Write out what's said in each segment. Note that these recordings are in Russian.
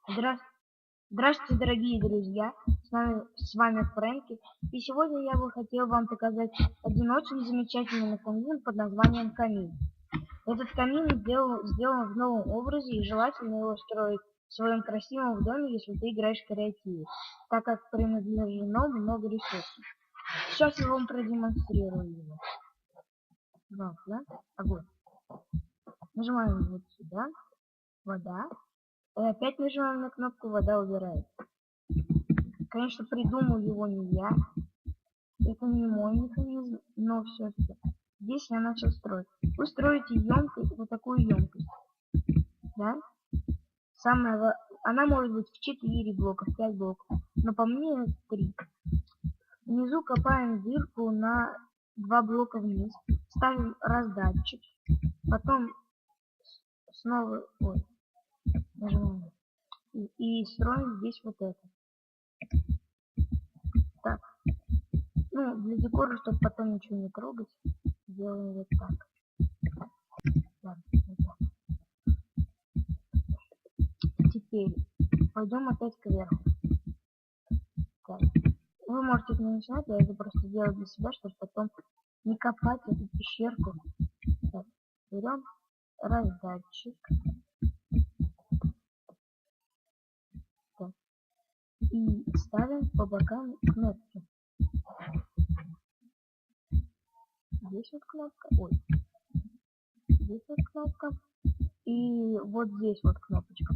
Здра- Здравствуйте, дорогие друзья! С вами Фрэнки. И сегодня я бы хотел вам показать один очень замечательный механизм под названием камин. Этот камин сделан в новом образе, и желательно его строить в своем красивом доме, если ты играешь в креативе, так как принуждено много ресурсов. Сейчас я вам продемонстрирую его. Огонь. Нажимаем вот сюда. Вода. И опять нажимаем на кнопку, вода убирает. Конечно, придумал его не я. Это не мой механизм, но все-таки здесь я начал строить. Вы строите емкость, вот такую емкость. Да? Она может быть в 4 блока, в 5 блоков. Но по мне 3. Внизу копаем дырку на 2 блока вниз. Ставим раздатчик. Потом снова нажимаем. И строим здесь вот это. Так. Ну, для декора, чтобы потом ничего не трогать, делаем вот так. Вот так. Теперь пойдем опять кверху. Так. Вы можете это не начинать, я это просто делаю для себя, чтобы потом не копать эту пещерку. Так. Берем раздатчик. Так. И ставим по бокам кнопки. Здесь вот кнопка. Ой. Здесь вот кнопка. И вот здесь вот кнопочка.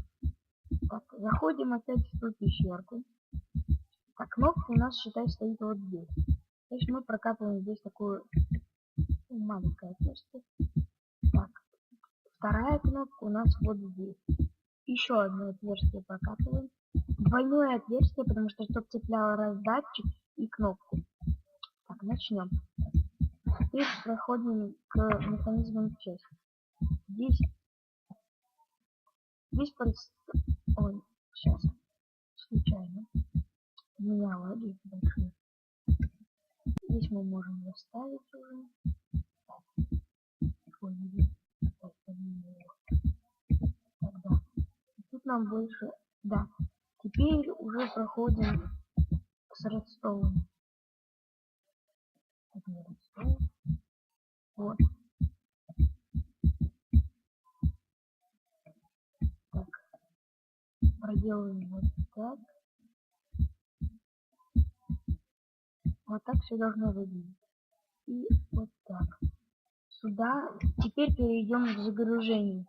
Так, заходим опять в ту пещерку. Так, кнопка у нас, считай, стоит вот здесь. Значит, мы прокапываем здесь такую маленькое отверстие. Так, вторая кнопка у нас вот здесь. Еще одно отверстие прокапываем. Двойное отверстие, потому что чтобы цепляло раздатчик и кнопку. Так, начнем. Теперь проходим к механизмам части. Здесь Ой, сейчас. Случайно. У меня лаги большие. Здесь мы можем заставить уже. Тогда. Тут нам больше... Да. Теперь уже проходим с редстоуном. Вот. Так. Проделаем вот так. Вот так все должно выглядеть. И вот так. Сюда. Теперь перейдем к загружению.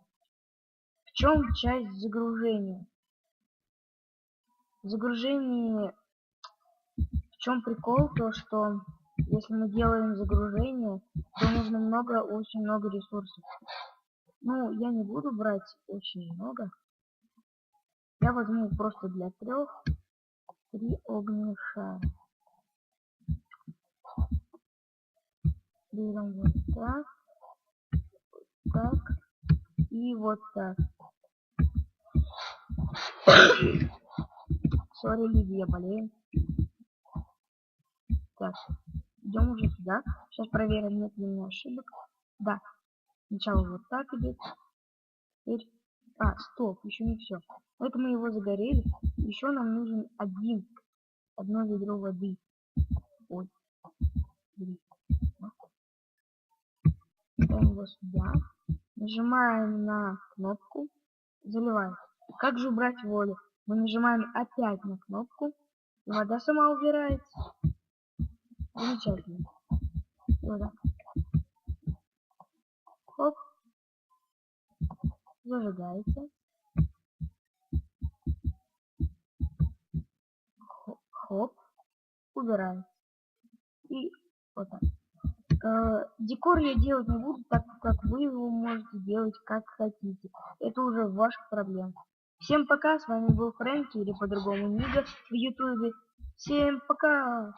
В чем часть загружения? Загружение... В чем прикол? То, что если мы делаем загружение, то нужно очень много ресурсов. Ну, я не буду брать очень много. Я возьму просто для 3 огненных шара. Берем вот так, так и вот так. Сори, люди, я болею. Так, идем уже сюда. Сейчас проверим, нет ли у меня ошибок. Да, сначала вот так идет. Теперь... стоп, еще не все. Это мы его загорели. Еще нам нужен одно ведро воды. Ой, ставим его сюда. Нажимаем на кнопку. Заливаем. Как же убрать воду? Мы нажимаем опять на кнопку. И вода сама убирается. Замечательно. Вот так. Хоп. Зажигается. Хоп. Убирается. И вот так. Декор я делать не буду, так как вы его можете делать как хотите. Это уже ваша проблема. Всем пока, с вами был Фрэнки, или по-другому Нига в ютубе. Всем пока!